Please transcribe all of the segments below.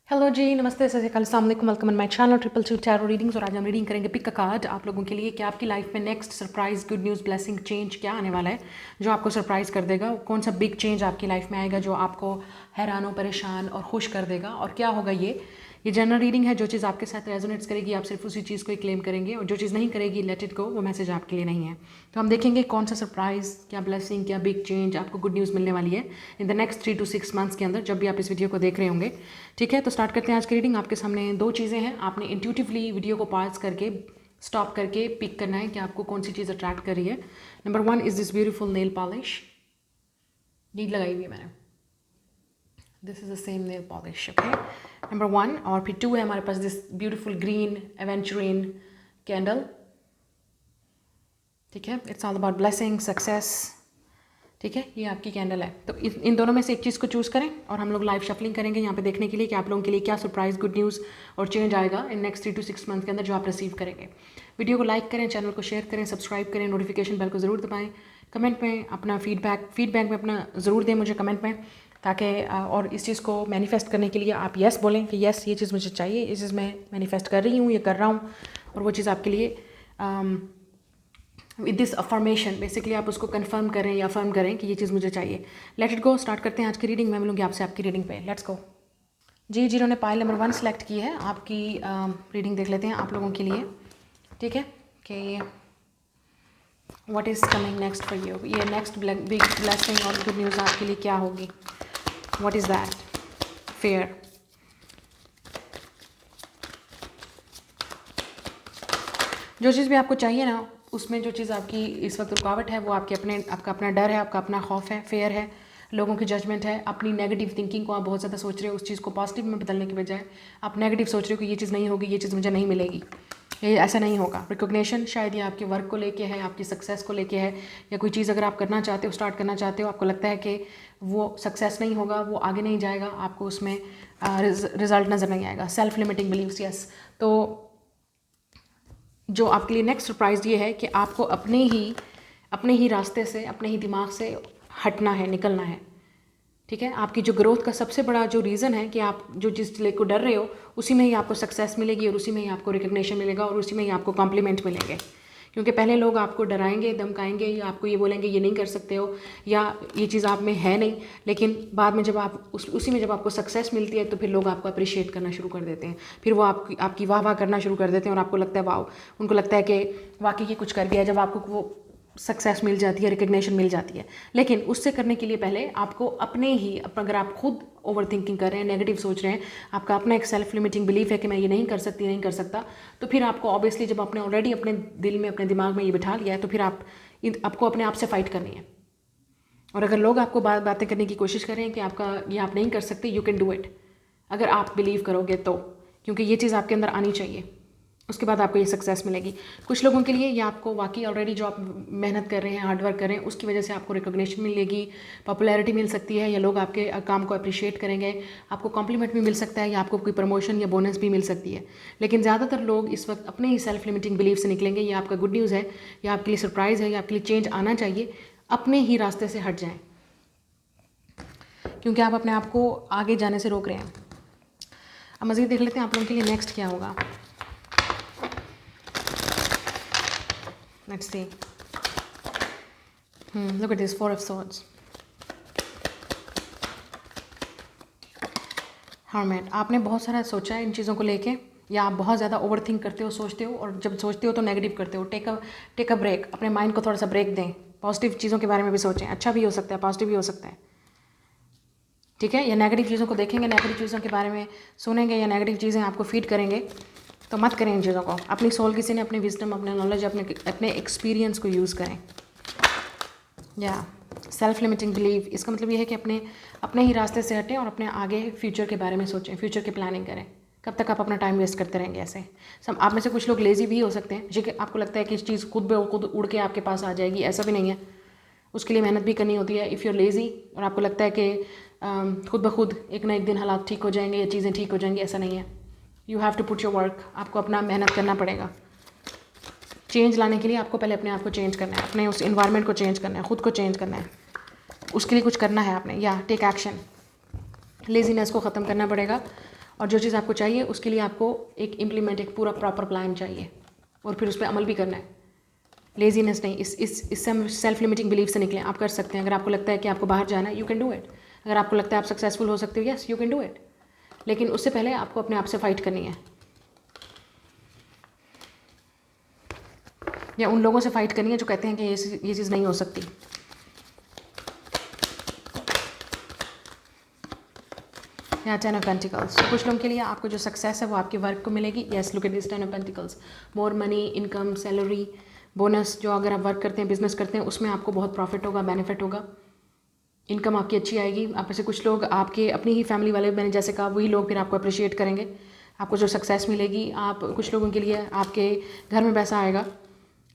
Hello जी, नमस्ते, सत श्री अकाल, अस्सलाम वालेकुम, welcome on my channel triple two tarot readings. और आज हम रीडिंग करेंगे पिक अ कार्ड आप लोगों के लिए कि आपकी लाइफ में next surprise, good news, blessing, change क्या आने वाला है जो आपको सरप्राइज कर देगा। कौन सा बिग चेंज आपकी लाइफ में आएगा जो आपको हैरान, परेशान और खुश कर देगा, और क्या होगा। ये जनरल रीडिंग है। जो चीज़ आपके साथ रेजोनेट्स करेगी आप सिर्फ उसी चीज़ को ही क्लेम करेंगे, और जो चीज़ नहीं करेगी लेट इट गो, वो मैसेज आपके लिए नहीं है। तो हम देखेंगे कौन सा सरप्राइज, क्या ब्लेसिंग, क्या बिग चेंज आपको गुड न्यूज़ मिलने वाली है in the next 3 to 6 months के अंदर, जब भी आप इस वीडियो को देख रहे होंगे। ठीक है, तो स्टार्ट करते हैं आज की रीडिंग। आपके सामने दो चीज़ें हैं, आपने इंट्यूटिवली वीडियो को पॉज करके स्टॉप करके पिक करना है कि आपको कौन सी चीज़ अट्रैक्ट कर रही है। Number 1 is this beautiful nail polish. नीड लगाई हुई है मैंने। This is the same nail polish. Okay, number 1। और फिर 2 है हमारे पास this beautiful green aventurine candle. ठीक है, it's all about blessing, success. ठीक है, ये आपकी कैंडल है। तो इन दोनों में से एक चीज़ को चूज़ करें, और हम लोग लाइव शफलिंग करेंगे यहाँ पे देखने के लिए कि आप लोगों के लिए क्या सरप्राइज, गुड न्यूज़ और चेंज आएगा इन नेक्स्ट 3 to 6 मंथ के अंदर जो आप रिसीव करेंगे। वीडियो को लाइक करें, चैनल को शेयर करें, सब्सक्राइब करें, नोटिफिकेशन बेल को ज़रूर दबाएं। कमेंट में अपना फीडबैक में अपना ज़रूर दें मुझे कमेंट में, ताकि और इस चीज़ को मैनिफेस्ट करने के लिए आप येस बोलें कि येस ये चीज़ मुझे चाहिए, ये चीज़ मैं मैनिफेस्ट कर रही हूँ, ये कर रहा हूँ, और वो चीज़ आपके लिए विद दिस अफर्मेशन बेसिकली आप उसको कंफर्म करें या अफर्म करें कि ये चीज़ मुझे चाहिए। लेट इट गो, स्टार्ट करते हैं आज की रीडिंग। मैं मिलूंगी आपसे आपकी रीडिंग पे। लेट्स गो जी। जिन्होंने पाइल नंबर 1 सेलेक्ट की है, आपकी रीडिंग देख लेते हैं आप लोगों के लिए। ठीक है, कि what is coming next for you. ये नेक्स्ट बिग ब्लेसिंग और गुड न्यूज़ आपके लिए क्या होगी। What is that. फेयर। जो चीज़ भी आपको चाहिए ना, उसमें जो चीज़ आपकी इस वक्त रुकावट है वो आपका अपना डर है, आपका अपना खौफ है, फेयर है, लोगों की जजमेंट है, अपनी नेगेटिव थिंकिंग को आप बहुत ज़्यादा सोच रहे हो। उस चीज़ को पॉजिटिव में बदलने के बजाय आप नेगेटिव सोच रहे हो कि ये चीज़ नहीं होगी, ये चीज़ मुझे नहीं मिलेगी, ये ऐसा नहीं होगा। रिकॉग्निशन शायद ये आपके वर्क को लेके है, आपकी सक्सेस को लेके है, या कोई चीज़ अगर आप करना चाहते हो, स्टार्ट करना चाहते हो, आपको लगता है कि वो सक्सेस नहीं होगा, वो आगे नहीं जाएगा, आपको उसमें रिजल्ट नज़र नहीं आएगा। Self limiting beliefs, yes. तो जो आपके लिए नेक्स्ट सरप्राइज ये है कि आपको अपने ही रास्ते से, अपने ही दिमाग से हटना है, निकलना है। ठीक है, आपकी जो ग्रोथ का सबसे बड़ा जो रीज़न है कि आप जो जिस ले को डर रहे हो, उसी में ही आपको सक्सेस मिलेगी, और उसी में ही आपको रिकग्निशन मिलेगा, और उसी में ही आपको कॉम्प्लीमेंट मिलेंगे। क्योंकि पहले लोग आपको डराएंगे, धमकाएंगे, या आपको ये बोलेंगे ये नहीं कर सकते हो, या ये चीज़ आप में है नहीं। लेकिन बाद में जब आप उसी में जब आपको सक्सेस मिलती है, तो फिर लोग आपको अप्रिशिएट करना शुरू कर देते हैं। फिर वो आपकी वाह वाह करना शुरू कर देते हैं, और आपको लगता है वाह, उनको लगता है कि वाकई ये कुछ कर गया, जब आपको वो सक्सेस मिल जाती है, रिकग्निशन मिल जाती है। लेकिन उससे करने के लिए पहले आपको अगर आप खुद ओवर थिंकिंग कर रहे हैं, नेगेटिव सोच रहे हैं, आपका अपना एक सेल्फ लिमिटिंग बिलीफ है कि मैं ये नहीं कर सकती, नहीं कर सकता, तो फिर आपको ऑब्वियसली जब आपने ऑलरेडी अपने दिल में, अपने दिमाग में ये बिठा लिया है, तो फिर आपको अपने आप से फाइट करनी है। और अगर लोग आपको बातें करने की कोशिश करें कि ये आप नहीं कर सकते, यू कैन डू इट, अगर आप बिलीव करोगे तो, क्योंकि ये चीज़ आपके अंदर आनी चाहिए, उसके बाद आपको ये सक्सेस मिलेगी। कुछ लोगों के लिए ये आपको वाकई ऑलरेडी जो आप मेहनत कर रहे हैं, हार्ड वर्क कर रहे हैं, उसकी वजह से आपको रिकॉग्निशन मिलेगी, पॉपुलैरिटी मिल सकती है, या लोग आपके काम को अप्रिशिएट करेंगे, आपको कॉम्प्लीमेंट भी मिल सकता है, या आपको कोई प्रमोशन या बोनस भी मिल सकती है। लेकिन ज़्यादातर लोग इस वक्त अपने ही सेल्फ लिमिटिंग बिलीफ से निकलेंगे। ये आपका गुड न्यूज़ है, या आपके लिए सरप्राइज़ है, या आपके लिए चेंज आना चाहिए। अपने ही रास्ते से हट जाएँ, क्योंकि आप अपने आप को आगे जाने से रोक रहे हैं। अब मज़ीद देख लेते हैं आप लोगों के लिए नेक्स्ट क्या होगा। Let's see. Look at this, 4 of Swords. Hermit. आपने बहुत सारा सोचा है इन चीज़ों को लेके, या आप बहुत ज़्यादा ओवर थिंक करते हो, सोचते हो, और जब सोचते हो तो नेगेटिव करते हो। टेक अ ब्रेक, अपने माइंड को थोड़ा सा ब्रेक दें, पॉजिटिव चीज़ों के बारे में भी सोचें। अच्छा भी हो सकता है, पॉजिटिव भी हो सकता है। ठीक है, या नेगेटिव चीज़ों को देखेंगे, नेगेटिव चीज़ों के बारे में सुनेंगे, या नेगेटिव चीज़ें आपको फीड करेंगे, तो मत करें इन चीज़ों को। अपनी सोल किसी ने अपनी विजडम, अपने नॉलेज, अपने एक्सपीरियंस को यूज़ करें। या सेल्फ लिमिटिंग बिलीव, इसका मतलब ये है कि अपने ही रास्ते से हटें, और अपने आगे फ्यूचर के बारे में सोचें, फ्यूचर की प्लानिंग करें। कब तक आप अपना टाइम वेस्ट करते रहेंगे ऐसे। आप में से कुछ लोग लेज़ी भी हो सकते हैं, जो आपको लगता है कि इस चीज़ खुद उड़ के आपके पास आ जाएगी, ऐसा भी नहीं है। उसके लिए मेहनत भी करनी होती है। इफ़ यूर लेज़ी और आपको लगता है कि खुद ब खुद एक ना एक दिन हालात ठीक हो जाएंगे, या चीज़ें ठीक हो जाएंगी, ऐसा नहीं है। You have to put your work, आपको अपना मेहनत करना पड़ेगा। चेंज लाने के लिए आपको पहले अपने आप को चेंज करना है, अपने उस इन्वायरमेंट को चेंज करना है, खुद को चेंज करना है, उसके लिए कुछ करना है आपने। या टेक एक्शन, लेजीनेस को ख़त्म करना पड़ेगा, और जो चीज़ आपको चाहिए उसके लिए आपको एक पूरा प्रॉपर प्लान चाहिए और फिर उस पर अमल भी करना है। लेजीनेस नहीं, इससे हम सेल्फ लिमिटिंग बिलीफ से निकलें। आप कर सकते हैं। अगर आपको लगता है कि आपको बाहर जाना है, यू कैन डू इट। अगर आपको लगता है आप सक्सेसफुल हो सकते हो, yes you can do it. लेकिन उससे पहले आपको अपने आप से फाइट करनी है, या उन लोगों से फाइट करनी है जो कहते हैं कि ये चीज़ नहीं हो सकती। या 10 ऑफ पेंटिकल्स, कुछ लोगों के लिए आपको जो सक्सेस है वो आपके वर्क को मिलेगी। Yes, look at this 10 of pentacles, more money, income, salary, bonus. जो अगर आप वर्क करते हैं, बिजनेस करते हैं, उसमें आपको बहुत प्रॉफिट होगा, बेनिफिट होगा, इनकम आपकी अच्छी आएगी। आप में से कुछ लोग, आपके अपनी ही फैमिली वाले, मैंने जैसे कहा, वही लोग फिर आपको अप्रिशिएट करेंगे। आपको जो सक्सेस मिलेगी, आप कुछ लोगों के लिए आपके घर में पैसा आएगा,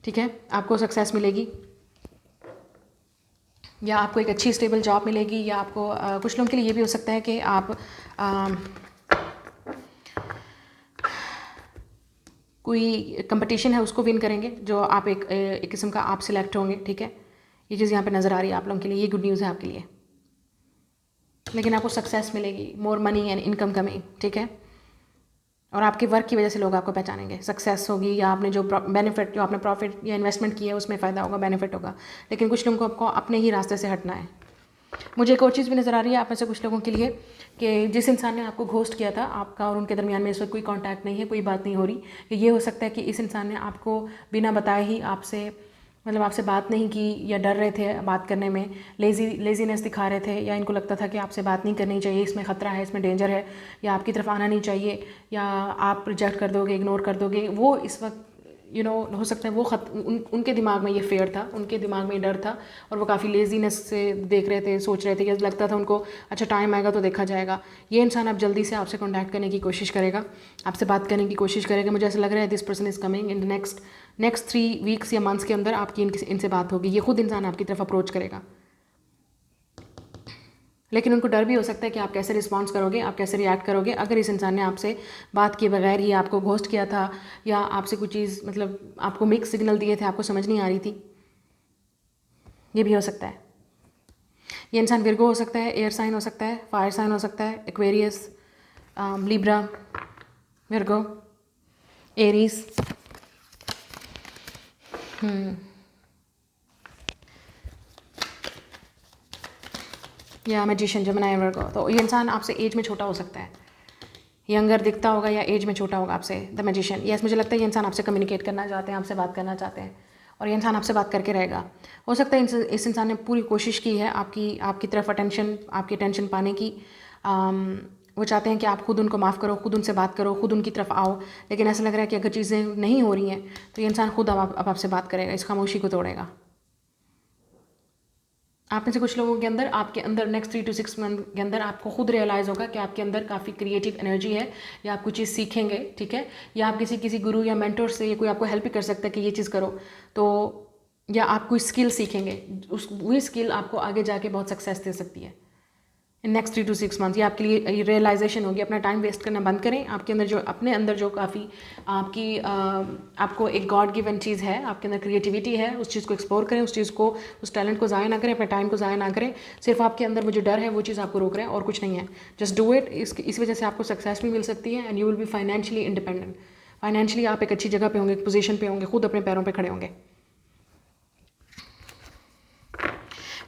ठीक है, आपको सक्सेस मिलेगी, या आपको एक अच्छी स्टेबल जॉब मिलेगी, या आपको कुछ लोगों के लिए ये भी हो सकता है कि आप कोई कंपटीशन है उसको विन करेंगे, जो आप एक किस्म का आप सिलेक्ट होंगे, ठीक है। ये चीज़ यहाँ पे नज़र आ रही है आप लोगों के लिए, ये गुड न्यूज़ है आपके लिए। लेकिन आपको सक्सेस मिलेगी, more money and income coming, ठीक है। और आपके वर्क की वजह से लोग आपको पहचानेंगे, सक्सेस होगी, या आपने जो बेनिफिट, जो आपने प्रॉफिट या इन्वेस्टमेंट किया है उसमें फ़ायदा होगा, बेनिफिट होगा। लेकिन कुछ लोगों को आपको अपने ही रास्ते से हटना है। मुझे एक और चीज़ भी नज़र आ रही है आप में से कुछ लोगों के लिए, कि जिस इंसान ने आपको घोस्ट किया था, आपका और उनके दरमियान में इस वक्त कोई कांटेक्ट नहीं है, कोई बात नहीं हो रही। कि ये हो सकता है कि इस इंसान ने आपको बिना बताए ही आपसे, मतलब आपसे बात नहीं की, या डर रहे थे बात करने में, लेजीनेस दिखा रहे थे, या इनको लगता था कि आपसे बात नहीं करनी चाहिए, इसमें ख़तरा है, इसमें डेंजर है, या आपकी तरफ आना नहीं चाहिए, या आप रिजेक्ट कर दोगे, इग्नोर कर दोगे। वो इस वक्त हो सकता है वो उनके दिमाग में ये फेयर था, उनके दिमाग में ये डर था, और वो काफ़ी लेजीनेस से देख रहे थे, सोच रहे थे, कि लगता था उनको अच्छा टाइम आएगा तो देखा जाएगा। ये इंसान अब जल्दी से आपसे कॉन्टैक्ट करने की कोशिश करेगा, आपसे बात करने की कोशिश करेगा। मुझे ऐसा लग रहा है this person is coming in the next 3 weeks या मंथ्स के अंदर आपकी इनसे बात होगी। ये खुद इंसान आपकी तरफ अप्रोच करेगा। लेकिन उनको डर भी हो सकता है कि आप कैसे रिस्पॉन्स करोगे, आप कैसे रिएक्ट करोगे। अगर इस इंसान ने आपसे बात किए बगैर ही आपको घोस्ट किया था, या आपसे कुछ चीज़, मतलब आपको मिक्स सिग्नल दिए थे, आपको समझ नहीं आ रही थी, ये भी हो सकता है। ये इंसान विर्गो हो सकता है, एयर साइन हो सकता है, फायर साइन हो सकता है, एक्वेरियस, लिब्रा, विर्गो, एरीज, या मैजिशियन, जेमिनी, वर्गो। तो ये इंसान आपसे एज में छोटा हो सकता है, यंगर दिखता होगा, या एज में छोटा होगा आपसे। द मैजिशियन, यस, मुझे लगता है ये इंसान आपसे कम्युनिकेट करना चाहते हैं, आपसे बात करना चाहते हैं, और ये इंसान आपसे बात करके रहेगा। हो सकता है इस इंसान ने पूरी कोशिश की है आपकी तरफ आपकी अटेंशन पाने की। वो चाहते हैं कि आप खुद उनको माफ़ करो, खुद उनसे बात करो, खुद उनकी तरफ आओ। लेकिन ऐसा लग रहा है कि अगर चीज़ें नहीं हो रही हैं तो ये इंसान खुद अब आपसे बात करेगा, इस खामोशी को तोड़ेगा। आप में से कुछ लोगों के अंदर, आपके अंदर नेक्स्ट 3 to 6 मंथ के अंदर आपको खुद रियलाइज़ होगा कि आपके अंदर काफ़ी क्रिएटिव एनर्जी है, या आप कुछ चीज़ सीखेंगे, ठीक है। या आप किसी गुरु या मेंटोर से, कोई आपको हेल्प भी कर सकता है कि ये चीज़ करो, तो या आप कोई स्किल सीखेंगे, वही स्किल आपको आगे जाके बहुत सक्सेस दे सकती है इन नेक्स्ट 3 to 6 मंथ। ये आपके लिए रियलाइजेशन होगी। अपना टाइम वेस्ट करना बंद करें। आपके अंदर अपने अंदर जो काफ़ी आपको एक गॉड गिवन चीज़ है, आपके अंदर क्रिएटिविटी है, उस चीज़ को एक्सप्लोर करें, उस टैलेंट को ज़ाया ना करें, अपने टाइम को ज़ाया ना करें। सिर्फ आपके अंदर वो जो डर है वो चीज़ आपको रोक रहा है, और कुछ नहीं है। Just do it. इस वजह से आपको सक्सेस भी मिल सकती है, and you will be financially independent. Financially आप एक अच्छी जगह पे होंगे, एक पोजीशन पे होंगे, खुद अपने पैरों पे खड़े होंगे।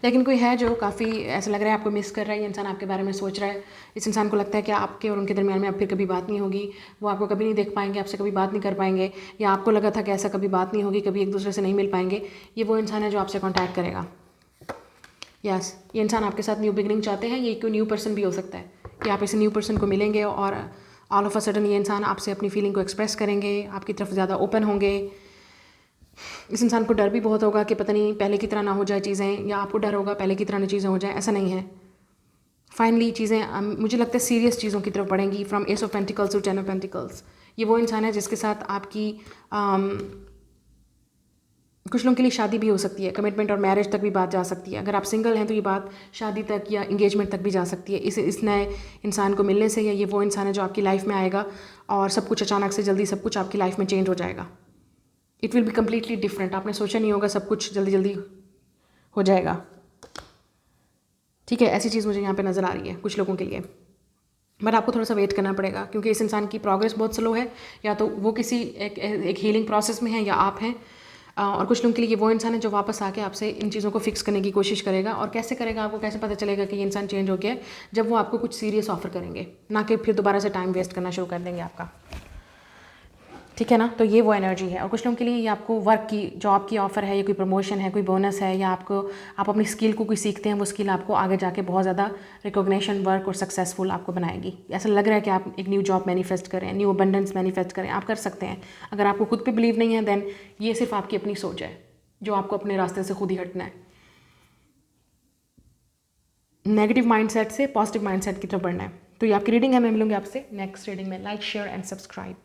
लेकिन कोई है जो काफ़ी ऐसा लग रहा है आपको मिस कर रहा है, ये इंसान आपके बारे में सोच रहा है। इस इंसान को लगता है कि आपके और उनके दरमियान में अब फिर कभी बात नहीं होगी, वो आपको कभी नहीं देख पाएंगे, आपसे कभी बात नहीं कर पाएंगे, या आपको लगा था कि ऐसा कभी बात नहीं होगी, कभी एक दूसरे से नहीं मिल पाएंगे। ये वो इंसान है जो आपसे कॉन्टैक्ट करेगा। यस, ये इंसान आपके साथ न्यू बिगनिंग चाहते हैं। ये कोई न्यू पर्सन भी हो सकता है कि आप इस न्यू पर्सन को मिलेंगे, और ऑल ऑफ अ सडन ये इंसान आपसे अपनी फीलिंग को एक्सप्रेस करेंगे, आपकी तरफ ज़्यादा ओपन होंगे। इस इंसान को डर भी बहुत होगा कि पता नहीं पहले की तरह ना हो जाए चीज़ें, या आपको डर होगा पहले की तरह ना चीज़ें हो जाए। ऐसा नहीं है। फाइनली चीज़ें मुझे लगता है सीरियस चीज़ों की तरफ बढ़ेंगी, from S of pentacles to 10 of pentacles. ये वो इंसान है जिसके साथ आपकी कुछ लोगों के लिए शादी भी हो सकती है, कमिटमेंट और मैरिज तक भी बात जा सकती है। अगर आप सिंगल हैं तो ये बात शादी तक या इंगेजमेंट तक भी जा सकती है इस नए इंसान को मिलने से। या ये वो इंसान है जो आपकी लाइफ में आएगा, और सब कुछ अचानक से जल्दी सब कुछ आपकी लाइफ में चेंज हो जाएगा। It will be completely different. आपने सोचा नहीं होगा, सब कुछ जल्दी जल्दी हो जाएगा, ठीक है। ऐसी चीज़ मुझे यहाँ पे नज़र आ रही है कुछ लोगों के लिए। बट आपको थोड़ा सा वेट करना पड़ेगा, क्योंकि इस इंसान की प्रोग्रेस बहुत स्लो है, या तो वो किसी एक हीलिंग प्रोसेस में है या आप हैं। और कुछ लोगों के लिए ये वो इंसान है जो वापस आके आपसे इन चीज़ों को फिक्स करने की कोशिश करेगा। और कैसे करेगा, आपको कैसे पता चलेगा कि ये इंसान चेंज हो गया है? जब वो आपको कुछ सीरियस ऑफर करेंगे, ना कि फिर दोबारा से टाइम वेस्ट करना शुरू कर देंगे आपका। ठीक है ना? तो ये वो एनर्जी है। और कुछ लोगों के लिए ये आपको वर्क की, जॉब की ऑफ़र है, या कोई प्रमोशन है, कोई बोनस है, या आप अपनी स्किल को कोई सीखते हैं, वो स्किल आपको आगे जाके बहुत ज़्यादा रिकॉग्निशन, वर्क और सक्सेसफुल आपको बनाएगी। ऐसा लग रहा है कि आप एक न्यू जॉब मैनिफेस्ट करें, न्यू अबंडेंस मैनिफेस्ट करें, आप कर सकते हैं। अगर आपको खुद पे बिलीव नहीं है, देन ये सिर्फ आपकी अपनी सोच है, जो आपको अपने रास्ते से खुद ही हटना है। नेगेटिव माइंडसेट से पॉजिटिव माइंडसेट की तरफ बढ़ना है। तो ये आपकी रीडिंग है। मैं मिलूंगी आपसे नेक्स्ट रीडिंग में। Like, share and subscribe.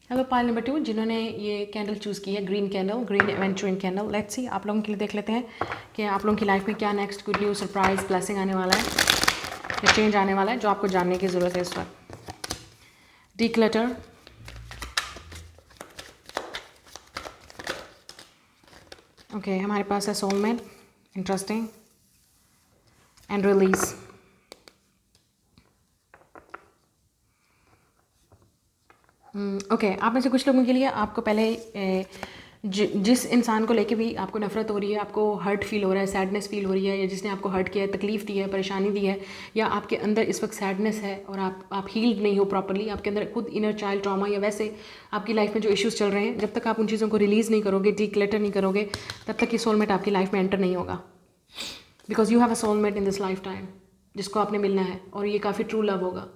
Hello pile number 2, जिन्होंने ये कैंडल चूज़ की है, green candle, green aventurine candle. Let's see आप लोगों के लिए देख लेते हैं कि आप लोगों की लाइफ में क्या next good news, surprise, blessing आने वाला है, या चेंज आने वाला है, जो आपको जानने की ज़रूरत है इस वक्त। डीक्लटर, ओके, हमारे पास है soulmate, interesting, and release. Okay, आप में से कुछ लोगों के लिए आपको पहले जिस इंसान को लेके भी आपको नफरत हो रही है, आपको हर्ट फील हो रहा है, सैडनेस फील हो रही है, या जिसने आपको हर्ट किया है, तकलीफ़ दी है, परेशानी दी है, या आपके अंदर इस वक्त सैडनेस है और आप हील्ड नहीं हो प्रॉपर्ली, आपके अंदर खुद इनर चाइल्ड ट्रॉमा या वैसे आपकी लाइफ में जो इश्यूज़ चल रहे हैं, जब तक आप उन चीज़ों को रिलीज़ नहीं करोगे, डीक्लटर नहीं करोगे, तब तक ये सोलमेट आपकी लाइफ में एंटर नहीं होगा। Because you have a soulmate in this lifetime, जिसको आपने मिलना है, और ये काफ़ी ट्रू लव होगा।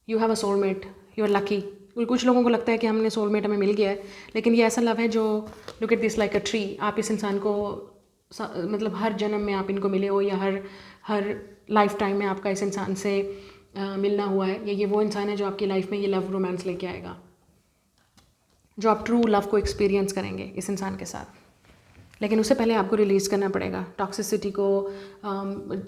You have a soulmate, you are lucky. कुछ लोगों को लगता है कि हमने सोलमेट हमें मिल गया है, लेकिन ये ऐसा लव है जो, look at this like a tree. आप इस इंसान को मतलब हर जन्म में आप इनको मिले हो, या हर लाइफ टाइम में आपका इस इंसान से मिलना हुआ है, या ये वो इंसान है जो आपकी लाइफ में ये लव रोमांस लेके आएगा, जो आप ट्रू लव को एक्सपीरियंस करेंगे इस इंसान के साथ। लेकिन उससे पहले आपको रिलीज़ करना पड़ेगा टॉक्सिसिटी को।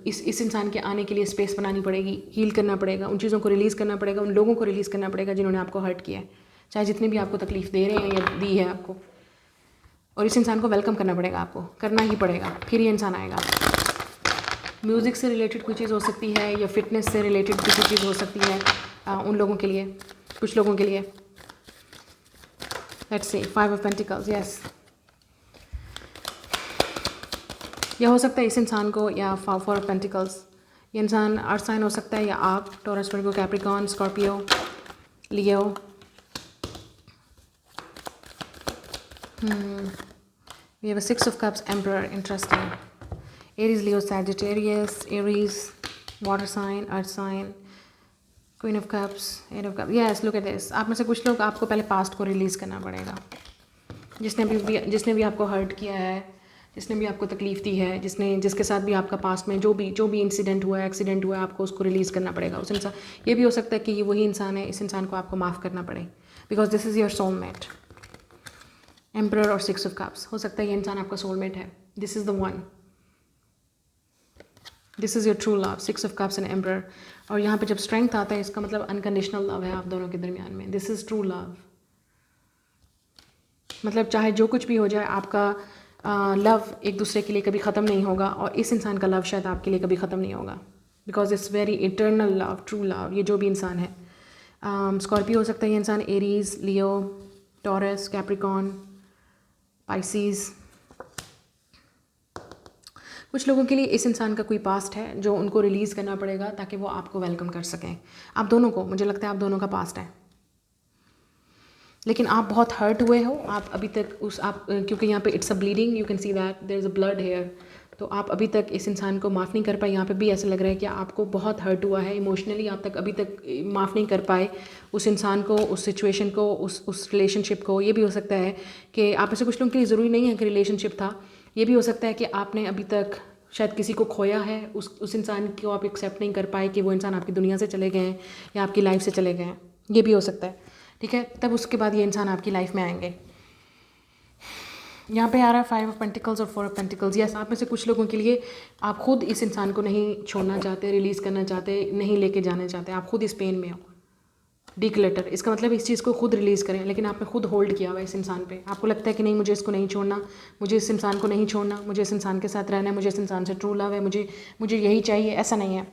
इस इंसान के आने के लिए स्पेस बनानी पड़ेगी, हील करना पड़ेगा, उन चीज़ों को रिलीज़ करना पड़ेगा, उन लोगों को रिलीज़ करना पड़ेगा जिन्होंने आपको हर्ट किया है, चाहे जितने भी आपको तकलीफ़ दे रहे हैं या दी है आपको। और इस इंसान को वेलकम करना पड़ेगा, आपको करना ही पड़ेगा, फिर ये इंसान आएगा। म्यूज़िक से रिलेटेड कोई चीज़ हो सकती है, या फिटनेस से रिलेटेड कोई चीज़ हो सकती है उन लोगों के लिए, कुछ लोगों के लिए। Let's say 5 of pentacles, yes. यह हो सकता है इस इंसान को, या 4 ऑफ पेंटिकल्स, ये इंसान अर्थ साइन हो सकता है, या आप, taurus, Virgo, Capricorn, Scorpio, Leo. We have a 6 of cups, emperor, interesting. Aries, Leo, Sagittarius, Aries, water sign, earth sign, queen of cups, 8 of cups. Yes, look at this. आप में से कुछ लोग, आपको पहले पास्ट को रिलीज़ करना पड़ेगा। जिसने भी आपको हर्ट किया है, जिसने भी आपको तकलीफ़ दी है, जिसके साथ भी आपका पास्ट में जो भी इंसिडेंट हुआ है, एक्सीडेंट हुआ है, आपको उसको रिलीज़ करना पड़ेगा। उस इंसान, ये भी हो सकता है कि ये वही इंसान है, इस इंसान को आपको माफ़ करना पड़े, because this is your soulmate. Emperor और 6 ऑफ कप्स, हो सकता है ये इंसान आपका सोलमेट है। This is the one, this is your true love, 6 of cups and emperor. और यहाँ पे जब स्ट्रेंथ आता है, इसका मतलब अनकंडीशनल लव है आप दोनों के दरमियान में। दिस इज़ ट्रू लव, मतलब चाहे जो कुछ भी हो जाए, आपका लव एक दूसरे के लिए कभी ख़त्म नहीं होगा, और इस इंसान का लव शायद आपके लिए कभी ख़त्म नहीं होगा, because it's very eternal love, true love. ये जो भी इंसान है, स्कॉर्पियो हो सकता है ये इंसान, एरीज, लियो, टॉरस, कैप्रिकॉर्न, पाइसीज। कुछ लोगों के लिए इस इंसान का कोई पास्ट है जो उनको रिलीज़ करना पड़ेगा, ताकि वो आपको वेलकम कर सकें। आप दोनों को, मुझे लगता है आप दोनों का पास्ट है, लेकिन आप बहुत हर्ट हुए हो। आप अभी तक क्योंकि यहाँ पे it's a bleeding, you can see that there is a blood hair. तो आप अभी तक इस इंसान को माफ़ नहीं कर पाए। यहाँ पे भी ऐसा लग रहा है कि आपको बहुत हर्ट हुआ है इमोशनली, आप अभी तक माफ़ नहीं कर पाए उस इंसान को, उस सिचुएशन को, उस रिलेशनशिप को। ये भी हो सकता है कि आप ऐसे, कुछ लोगों के लिए ज़रूरी नहीं है कि रिलेशनशिप था, ये भी हो सकता है कि आपने अभी तक शायद किसी को खोया है, उस इंसान को आप एक्सेप्ट नहीं कर पाए कि वो इंसान आपकी दुनिया से चले गए हैं या आपकी लाइफ से चले गए हैं। ये भी हो सकता है, ठीक है। तब उसके बाद ये इंसान आपकी लाइफ में आएंगे। यहाँ पे आ रहा है 5 ऑफ पेंटिकल्स और 4 ऑफ पेंटिकल्स। यस, आप में से कुछ लोगों के लिए आप खुद इस इंसान को नहीं छोड़ना चाहते, रिलीज़ करना चाहते, नहीं लेके जाना चाहते, आप खुद इस पेन में हो। डीक्लटर, इसका मतलब इस चीज़ को खुद रिलीज़ करें, लेकिन आपने खुद होल्ड किया हुआ है इस इंसान पे। आपको लगता है कि नहीं, मुझे इसको नहीं छोड़ना, मुझे इस इंसान को नहीं छोड़ना, मुझे इस इंसान के साथ रहना है, मुझे इस इंसान से ट्रू लव है, मुझे यही चाहिए। ऐसा नहीं है।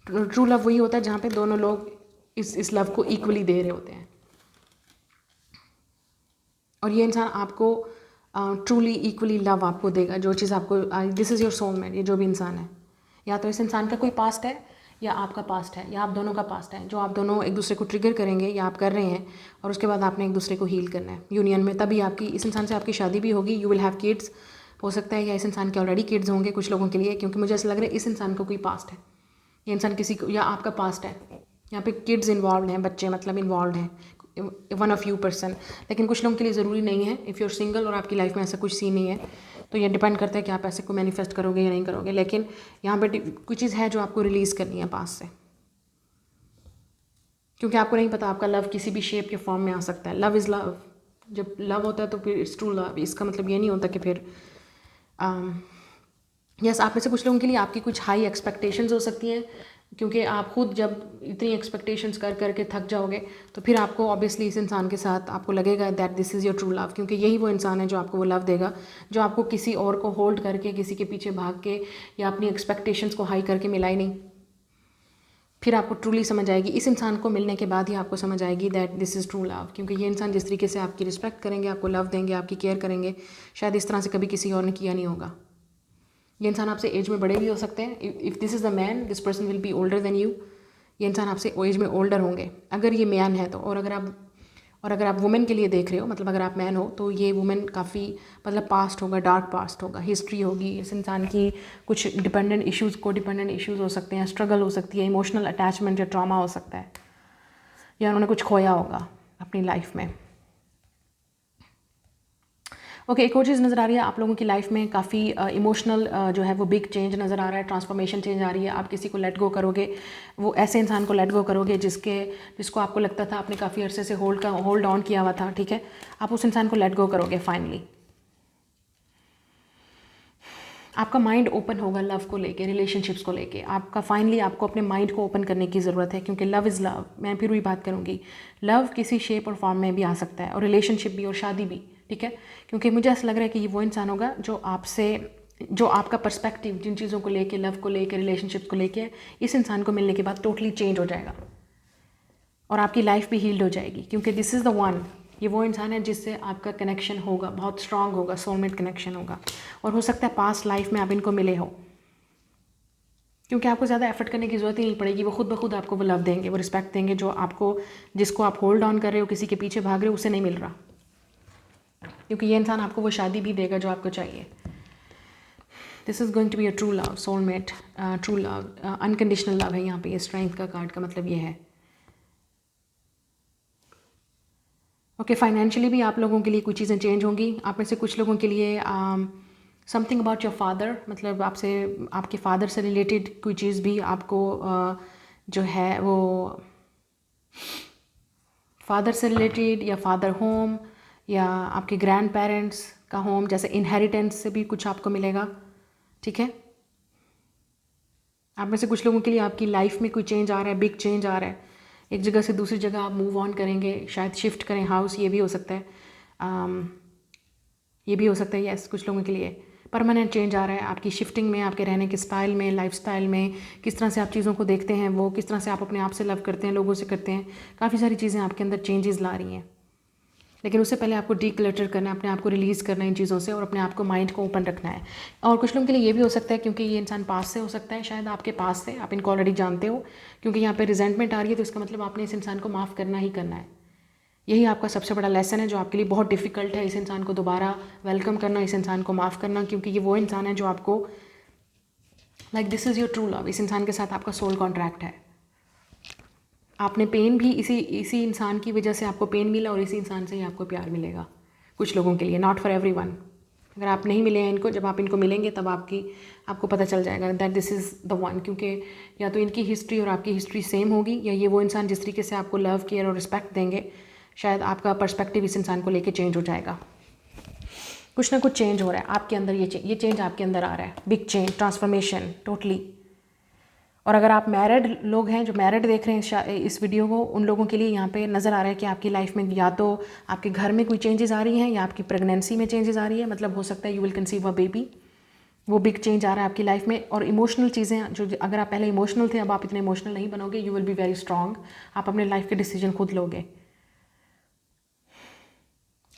ट्रू लव वही होता है जहाँ पे दोनों लोग इस लव को इक्वली दे रहे होते हैं, और ये इंसान आपको ट्रूली इक्वली लव आपको देगा। जो चीज़ आपको, दिस इज़ योर सोलमेट, ये जो भी इंसान है, या तो इस इंसान का कोई पास्ट है या आपका पास्ट है या आप दोनों का पास्ट है, जो आप दोनों एक दूसरे को ट्रिगर करेंगे या आप कर रहे हैं, और उसके बाद आपने एक दूसरे को हील करना है यूनियन में। तभी आपकी इस इंसान से आपकी शादी भी होगी, यू विल हैव किड्स, हो सकता है, या इस इंसान के ऑलरेडी किड्स होंगे कुछ लोगों के लिए, क्योंकि मुझे ऐसा लग रहा है इस इंसान को कोई पास्ट है, ये इंसान किसी को, या आपका पास्ट है, यहाँ पे किड्स इन्वॉल्व हैं, बच्चे मतलब इन्वॉल्व हैं, वन ऑफ यू पर्सन। लेकिन कुछ लोगों के लिए ज़रूरी नहीं है। इफ़ यू आर सिंगल और आपकी लाइफ में ऐसा कुछ सीन नहीं है, तो ये डिपेंड करता है कि आप ऐसे को मैनिफेस्ट करोगे या नहीं करोगे। लेकिन यहाँ पे कुछ चीज़ है जो आपको रिलीज़ करनी है पास से, क्योंकि आपको नहीं पता आपका लव किसी भी शेप के फॉर्म में आ सकता है। लव इज़ लव, जब लव होता है तो फिर इट्स ट्रू लव। इसका मतलब ये नहीं होता कि फिर यस आप में से कुछ लोगों के लिए आपकी कुछ हाई एक्सपेक्टेशंस हो सकती हैं, क्योंकि आप खुद जब इतनी एक्सपेक्टेशंस कर करके थक जाओगे, तो फिर आपको ऑब्वियसली इस इंसान के साथ आपको लगेगा that this is your true love, क्योंकि यही वो इंसान है जो आपको वो लव देगा, जो आपको किसी और को होल्ड करके, किसी के पीछे भाग के या अपनी एक्सपेक्टेशंस को हाई करके मिला ही नहीं। फिर आपको ट्रूली समझ आएगी, इस इंसान को मिलने के बाद ही आपको समझ आएगी that this is true love, क्योंकि ये इंसान जिस तरीके से आपकी रिस्पेक्ट करेंगे, आपको लव देंगे, आपकी केयर करेंगे, शायद इस तरह से कभी किसी और ने किया नहीं होगा। ये इंसान आपसे एज में बड़े भी हो सकते हैं। If this is the man, this person will be older than you. ये इंसान आपसे एज में ओल्डर होंगे अगर ये मैन है तो। और अगर आप वुमेन के लिए देख रहे हो, मतलब अगर आप मैन हो, तो ये वुमेन काफ़ी मतलब पास्ट होगा, डार्क पास्ट होगा, हिस्ट्री होगी इस इंसान की, कुछ डिपेंडेंट इश्यूज़ हो सकते हैं, स्ट्रगल हो सकती है, इमोशनल अटैचमेंट या ट्रॉमा हो सकता है, या उन्होंने कुछ खोया होगा अपनी लाइफ में। ओके, एक और चीज़ नज़र आ रही है आप लोगों की लाइफ में, काफ़ी इमोशनल जो है वो बिग चेंज नज़र आ रहा है, ट्रांसफॉर्मेशन चेंज आ रही है। आप किसी को लेट गो करोगे, वो ऐसे इंसान को लेट गो करोगे जिसको आपको लगता था आपने काफ़ी अरसे से होल्ड ऑन किया हुआ था, ठीक है, आप उस इंसान को लेट गो करोगे फाइनली। आपका माइंड ओपन होगा लव को लेके, रिलेशनशिप्स को लेके। आपका फाइनली आपको अपने माइंड को ओपन करने की ज़रूरत है, क्योंकि लव इज़ लव। मैं फिर वही बात करूँगी, लव किसी शेप और फॉर्म में भी आ सकता है, और रिलेशनशिप भी और शादी भी, ठीक है। क्योंकि मुझे ऐसा लग रहा है कि ये वो इंसान होगा जो आपका पर्सपेक्टिव जिन चीज़ों को लेके, लव को लेके, रिलेशनशिप्स को लेके, इस इंसान को मिलने के बाद टोटली चेंज हो जाएगा, और आपकी लाइफ भी हील्ड हो जाएगी, क्योंकि दिस इज़ द वन। ये वो इंसान है जिससे आपका कनेक्शन होगा, बहुत स्ट्रांग होगा, सोलमेट कनेक्शन होगा। और हो सकता है पास्ट लाइफ में आप इनको मिले हो, क्योंकि आपको ज़्यादा एफर्ट करने की ज़रूरत ही नहीं पड़ेगी। वो खुद ब खुद आपको वो लव देंगे, वो रिस्पेक्ट देंगे, जिसको आप होल्ड ऑन कर रहे हो, किसी के पीछे भाग रहे हो, उसे नहीं मिल रहा, क्योंकि ये इंसान आपको वो शादी भी देगा जो आपको चाहिए। This is going to be a true love, soulmate, true love, unconditional love है यहाँ पे। ये स्ट्रेंथ का कार्ड का मतलब ये है। ओके, फाइनेंशियली भी आप लोगों के लिए कुछ चीज़ें चेंज होंगी। आप में से कुछ लोगों के लिए समथिंग अबाउट योर फादर, मतलब आपके फादर से रिलेटेड कोई चीज़ भी आपको जो है वो फादर से रिलेटेड, या फादर होम, या आपके ग्रैंड पेरेंट्स का होम, जैसे इनहेरिटेंस से भी कुछ आपको मिलेगा, ठीक है। आप में से कुछ लोगों के लिए आपकी लाइफ में कोई चेंज आ रहा है, बिग चेंज आ रहा है, एक जगह से दूसरी जगह आप मूव ऑन करेंगे, शायद शिफ्ट करें हाउस, ये भी हो सकता है। ये भी हो सकता है, यस, कुछ लोगों के लिए परमानेंट चेंज आ रहा है आपकी शिफ्टिंग में, आपके रहने के स्टाइल में, लाइफ स्टाइल में, किस तरह से आप चीज़ों को देखते हैं, वो किस तरह से आप अपने आप से लव करते हैं, लोगों से करते हैं। काफ़ी सारी चीज़ें आपके अंदर चेंजेस ला रही हैं, लेकिन उससे पहले आपको डीक्लटर करना है, अपने आप को रिलीज़ करना है इन चीज़ों से, और अपने आप को माइंड को ओपन रखना है। और कुछ लोगों के लिए ये भी हो सकता है, क्योंकि ये इंसान पास से हो सकता है, शायद आपके पास से, आप इनको ऑलरेडी जानते हो, क्योंकि यहाँ पे रिजेंटमेंट आ रही है, तो इसका मतलब आपने इस इंसान को माफ़ करना ही करना है। यही आपका सबसे बड़ा लेसन है, जो आपके लिए बहुत डिफ़िकल्ट है, इस इंसान को दोबारा वेलकम करना, इस इंसान को माफ़ करना, क्योंकि ये वो इंसान है जो आपको like this is your true love. इस इंसान के साथ आपका सोल कॉन्ट्रैक्ट है। आपने पेन भी इसी इंसान की वजह से आपको पेन मिला, और इसी इंसान से ही आपको प्यार मिलेगा कुछ लोगों के लिए, नॉट फॉर एवरीवन। अगर आप नहीं मिले हैं इनको, जब आप इनको मिलेंगे तब आपको पता चल जाएगा that this is the one, क्योंकि या तो इनकी हिस्ट्री और आपकी हिस्ट्री सेम होगी, या ये वो इंसान जिस तरीके से आपको लव, केयर और रिस्पेक्ट देंगे, शायद आपका पर्सपेक्टिव इस इंसान को लेके चेंज हो जाएगा। कुछ ना कुछ चेंज हो रहा है आपके अंदर, ये चेंज आपके अंदर आ रहा है, बिग चेंज, ट्रांसफॉर्मेशन टोटली। और अगर आप मैरिड लोग हैं, जो मैरिड देख रहे हैं इस वीडियो को, उन लोगों के लिए यहाँ पे नज़र आ रहा है कि आपकी लाइफ में या तो आपके घर में कोई चेंजेस आ रही हैं, या आपकी प्रेगनेंसी में चेंजेस आ रही है। मतलब हो सकता है you will conceive a baby, वो बिग चेंज आ रहा है आपकी लाइफ में। और इमोशनल चीज़ें जो अगर आप पहले इमोशनल थे, अब आप इतने इमोशनल नहीं बनोगे, you will be very strong. आप अपने लाइफ के डिसीजन खुद लोगे,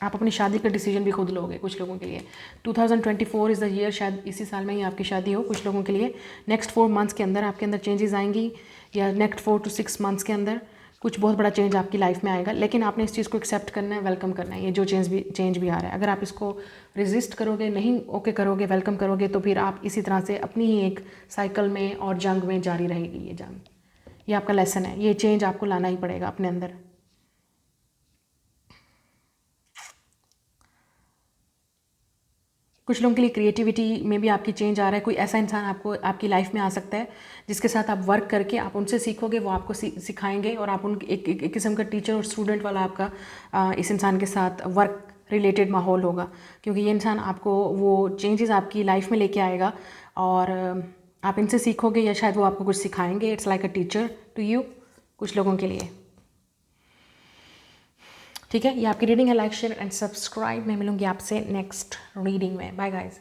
आप अपनी शादी का डिसीजन भी खुद लोगे कुछ लोगों के लिए। 2024 इज़ द ईयर, शायद इसी साल में ही आपकी शादी हो कुछ लोगों के लिए। नेक्स्ट 4 मंथ्स के अंदर आपके अंदर चेंजेस आएंगी, या नेक्स्ट 4 to 6 मंथ्स के अंदर कुछ बहुत बड़ा चेंज आपकी लाइफ में आएगा। लेकिन आपने इस चीज़ को एक्सेप्ट करना है, वेलकम करना है, ये जो चेंज भी आ रहा है। अगर आप इसको रेजिस्ट करोगे, नहीं ओके करोगे, वेलकम करोगे, तो फिर आप इसी तरह से अपनी ही एक साइकिल में और जंग में जारी रहेगी ये जंग। ये आपका लेसन है, ये चेंज आपको लाना ही पड़ेगा अपने अंदर। कुछ लोगों के लिए क्रिएटिविटी में भी आपकी चेंज आ रहा है। कोई ऐसा इंसान आपको आपकी लाइफ में आ सकता है जिसके साथ आप वर्क करके आप उनसे सीखोगे, वो आपको सिखाएंगे, और आप उन एक किस्म का टीचर और स्टूडेंट वाला आपका इस इंसान के साथ वर्क रिलेटेड माहौल होगा। क्योंकि ये इंसान आपको वो चेंजेस आपकी लाइफ में लेके आएगा, और आप इनसे सीखोगे, या शायद वो आपको कुछ सिखाएंगे। It's like a teacher to you कुछ लोगों के लिए। ठीक है, ये आपकी रीडिंग है। Like share and subscribe. मैं मिलूंगी आपसे नेक्स्ट रीडिंग में। Bye guys.